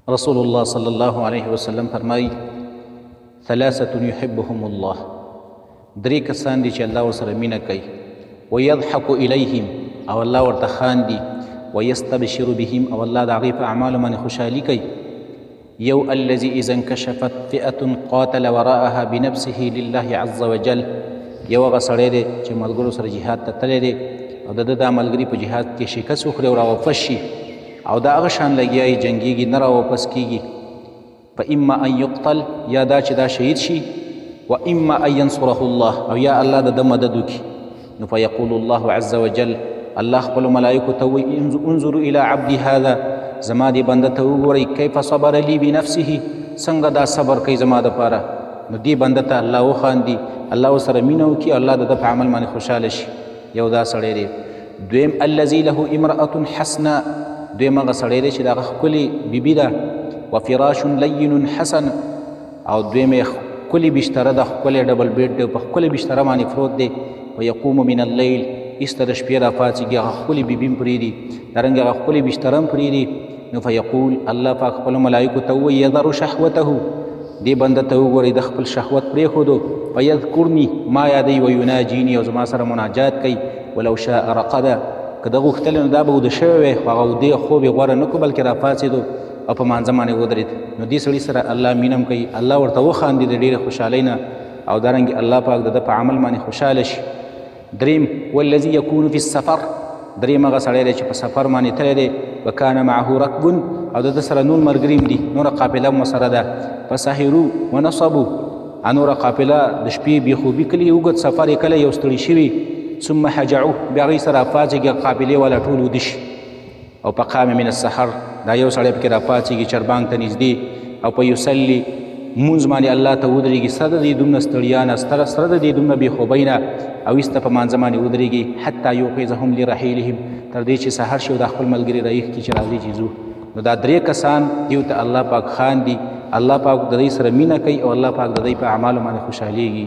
رسول الله صلی الله علیه وسلم فرمایي ثلاثة يحبهم الله، درې کسان دي چې الله ورسره مینه کوي، ويضحك إليهم او الله ورته خاندي، ويستبشر بهم او الله د هغوی په اعمالو باندې خوشحالي کوي. یو الذي اذا انکشفت فئة قاتل وراءها بنفسه لله عز وجل، یو هغه سړی دی چې ملګرو سره جهاد ته تللی دی او د ده دا ملګري په جهاد کې شکست وخوري او راواپس شي او دا هغه شان لګیا یې جنګېږي نه راواپس کېږي. فاما ان یقتل، یا دا چې دا شهید شي، واما ان ینصره الله، او یا الله د ده مدد وکړي. نو فیقول الله عز وجل، الله خپلو ملایکو ته وایي انظروا الى عبدي هذا، زما دې بنده ته وګورئ کیف صبر لي بنفسه، څنګه دا صبر کوي زما دپاره. نو دې بنده ته الله وخاندي، الله ورسره مینه وکړي، الله د ده په عمل باندې خوشحاله شي. یو دا سړی دی. دویم الذي له امرأة حسناء، دویم هغه سړی دی چې د هغه ښکلې بیبي ده، وفراش لین حسن، او دویم یې ښکلې بستره ده، ښکلی ډبل بیډ دی، په ښکلې بستره باندې پروت دی. ویقوم من اللیل، ایسته د شپې راپاڅېږي، هغه ښکلې بیبي هم پرېږدي، دارنګې هغه ښکلې بستره هم پرېږدي. نو فیقول، الله پاک خپلو ملایکو ته ووایي یذر شهوته، دې بنده ته وګورئ د خپل شهوت پرېښودو، فیذکرني، ما یادوي، ویناجیني، او زما سره مناجات کوي. ولو شاء رقده، که ده غوښتلی نو دا به اوده شوی وی، خو هغه اوده خوب یې غوره نه کړو بلکې راپاڅېدو او په مانځه باندې ودرېد. نو دې سړي سره الله مینه هم کوي، الله ورته وخاندي د ډېرې خوشحالۍ نه، او دارنګې الله پاک د ده په عمل باندې خوشحاله شي. دریم والذي یکون فی السفر، دریم هغه سړی دی چې په سفر باندې تللی دی، وکان معه رکب، او د ده سره نور ملګري هم دي، نوره قافله هم ورسره ده. فسهروا ونصبوا، نوره قافله د شپې بېخوبي کلي، اوږد سفر یې کلی یو ستړي شوي. ثم حجعوه، بیا هغوی سره راپاڅېږي، قافلې والا ټول وده شي. او په قام من السحر، دا یو سړی پکې راپاڅېږي چربانګ ته نږدې، او په یصلي مونځ باندې الله ته ودرېږي، سره د دې دومره ستړیا نه، سره د دې دومره بېخوبۍ نه، او ایسته په مانځه باندې ودرېږي. حتی یوقظهم لرحیلهم، تر دې چې سحر شي او دا خپل ملګري راویښ کړي چې راځئ چې ځو. نو دا درې کسان دیو ته الله پاک خاندي، الله پاک د دوی سره مینه کوي، او الله پاک د دوی په اعمالو باندې خوشحالېږي.